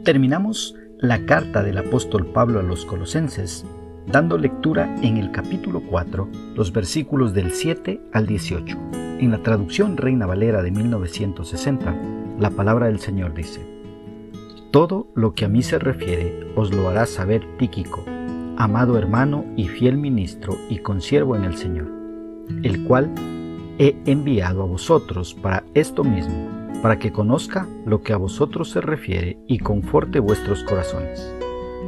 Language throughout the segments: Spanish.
Terminamos la carta del apóstol Pablo a los Colosenses dando lectura en el capítulo 4, los versículos del 7 al 18. En la traducción Reina Valera de 1960, la palabra del Señor dice: Todo lo que a mí se refiere os lo hará saber Tíquico, amado hermano y fiel ministro y consiervo en el Señor, el cual he enviado a vosotros para esto mismo, para que conozca lo que a vosotros se refiere y conforte vuestros corazones.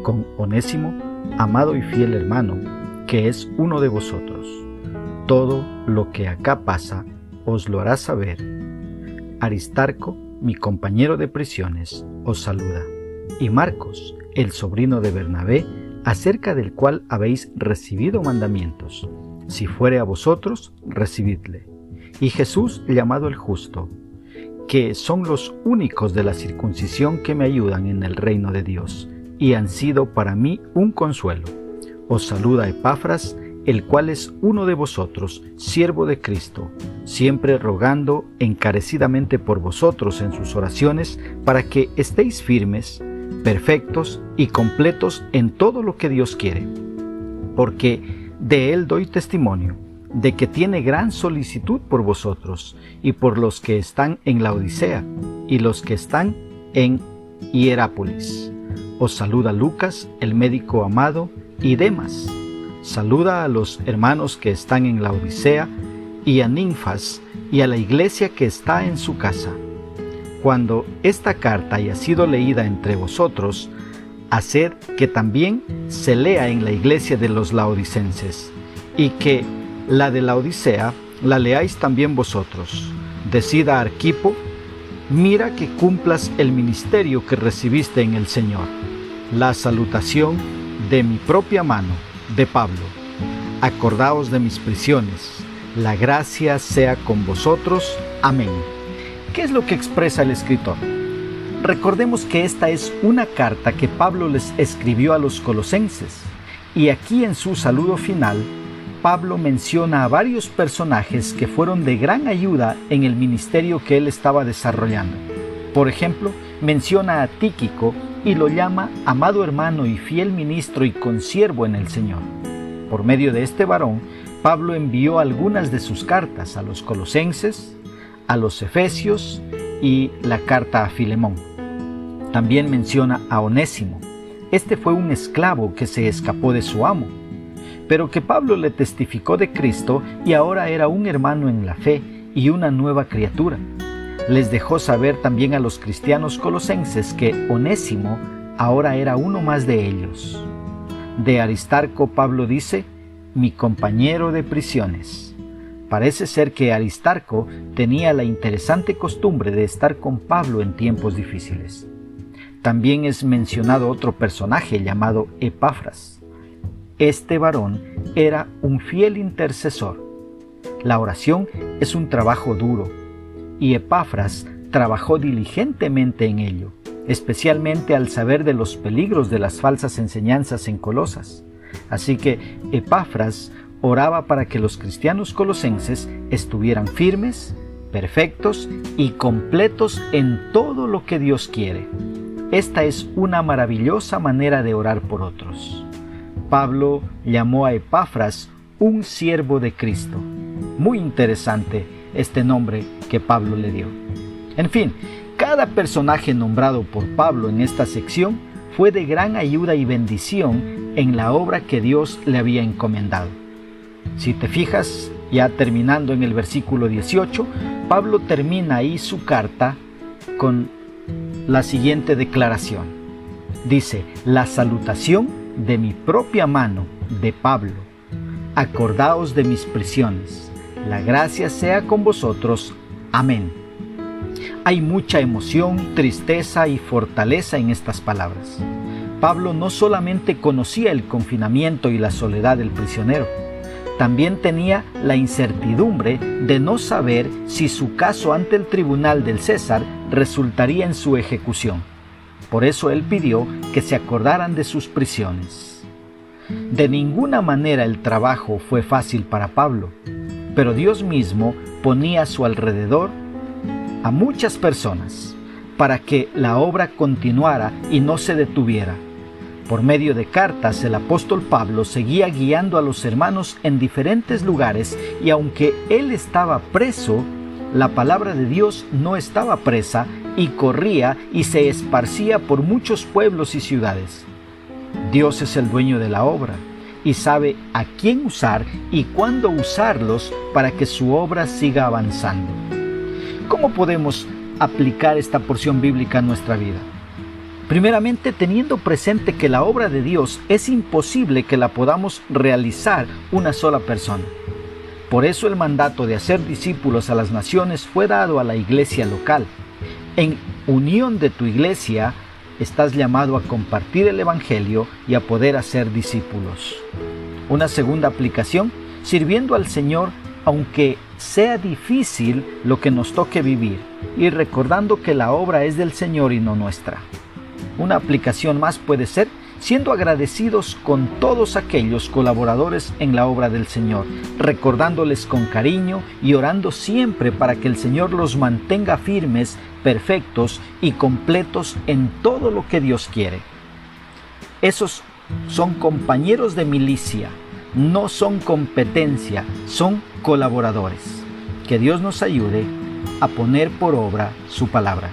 Con Onésimo, amado y fiel hermano, que es uno de vosotros. Todo lo que acá pasa os lo hará saber. Aristarco, mi compañero de prisiones, os saluda, y Marcos, el sobrino de Bernabé, acerca del cual habéis recibido mandamientos. Si fuere a vosotros, recibidle. Y Jesús, llamado el Justo, que son los únicos de la circuncisión que me ayudan en el reino de Dios, y han sido para mí un consuelo. Os saluda Epafras, el cual es uno de vosotros, siervo de Cristo, siempre rogando encarecidamente por vosotros en sus oraciones, para que estéis firmes, perfectos y completos en todo lo que Dios quiere. Porque de él doy testimonio, de que tiene gran solicitud por vosotros, y por los que están en la Odisea, y los que están en Hierápolis. Os saluda Lucas, el médico amado, y Demas. Saluda a los hermanos que están en la Odisea, y a Ninfas, y a la iglesia que está en su casa. Cuando esta carta haya sido leída entre vosotros, haced que también se lea en la iglesia de los laodicenses, y que la de la Odisea la leáis también vosotros. Decid a Arquipo: mira que cumplas el ministerio que recibiste en el Señor. La salutación de mi propia mano, de Pablo. Acordaos de mis prisiones. La gracia sea con vosotros. Amén. ¿Qué es lo que expresa el escritor? Recordemos que esta es una carta que Pablo les escribió a los colosenses, y aquí en su saludo final, Pablo menciona a varios personajes que fueron de gran ayuda en el ministerio que él estaba desarrollando. Por ejemplo, menciona a Tíquico y lo llama amado hermano y fiel ministro y consiervo en el Señor. Por medio de este varón, Pablo envió algunas de sus cartas a los colosenses, a los efesios y la carta a Filemón. También menciona a Onésimo. Este fue un esclavo que se escapó de su amo, pero que Pablo le testificó de Cristo y ahora era un hermano en la fe y una nueva criatura. Les dejó saber también a los cristianos colosenses que Onésimo ahora era uno más de ellos. De Aristarco, Pablo dice: mi compañero de prisiones. Parece ser que Aristarco tenía la interesante costumbre de estar con Pablo en tiempos difíciles. También es mencionado otro personaje llamado Epafras. Este varón era un fiel intercesor. La oración es un trabajo duro, y Epafras trabajó diligentemente en ello, especialmente al saber de los peligros de las falsas enseñanzas en Colosas. Así que Epafras oraba para que los cristianos colosenses estuvieran firmes, perfectos y completos en todo lo que Dios quiere. Esta es una maravillosa manera de orar por otros. Pablo llamó a Epafras un siervo de Cristo. Muy interesante este nombre que Pablo le dio. En fin, cada personaje nombrado por Pablo en esta sección fue de gran ayuda y bendición en la obra que Dios le había encomendado. Si te fijas, ya terminando en el versículo 18, Pablo termina ahí su carta con la siguiente declaración. Dice: la salutación de mi propia mano, de Pablo. Acordaos de mis prisiones. La gracia sea con vosotros. Amén. Hay mucha emoción, tristeza y fortaleza en estas palabras. Pablo no solamente conocía el confinamiento y la soledad del prisionero, también tenía la incertidumbre de no saber si su caso ante el tribunal del César resultaría en su ejecución. Por eso él pidió que se acordaran de sus prisiones. De ninguna manera el trabajo fue fácil para Pablo, pero Dios mismo ponía a su alrededor a muchas personas para que la obra continuara y no se detuviera. Por medio de cartas, el apóstol Pablo seguía guiando a los hermanos en diferentes lugares, y aunque él estaba preso, la palabra de Dios no estaba presa y corría y se esparcía por muchos pueblos y ciudades. Dios es el dueño de la obra y sabe a quién usar y cuándo usarlos para que su obra siga avanzando. ¿Cómo podemos aplicar esta porción bíblica a nuestra vida? Primeramente, teniendo presente que la obra de Dios es imposible que la podamos realizar una sola persona. Por eso el mandato de hacer discípulos a las naciones fue dado a la iglesia local. En unión de tu iglesia, estás llamado a compartir el Evangelio y a poder hacer discípulos. Una segunda aplicación, sirviendo al Señor aunque sea difícil lo que nos toque vivir, y recordando que la obra es del Señor y no nuestra. Una aplicación más puede ser siendo agradecidos con todos aquellos colaboradores en la obra del Señor, recordándoles con cariño y orando siempre para que el Señor los mantenga firmes, perfectos y completos en todo lo que Dios quiere. Esos son compañeros de milicia, no son competencia, son colaboradores. Que Dios nos ayude a poner por obra su palabra.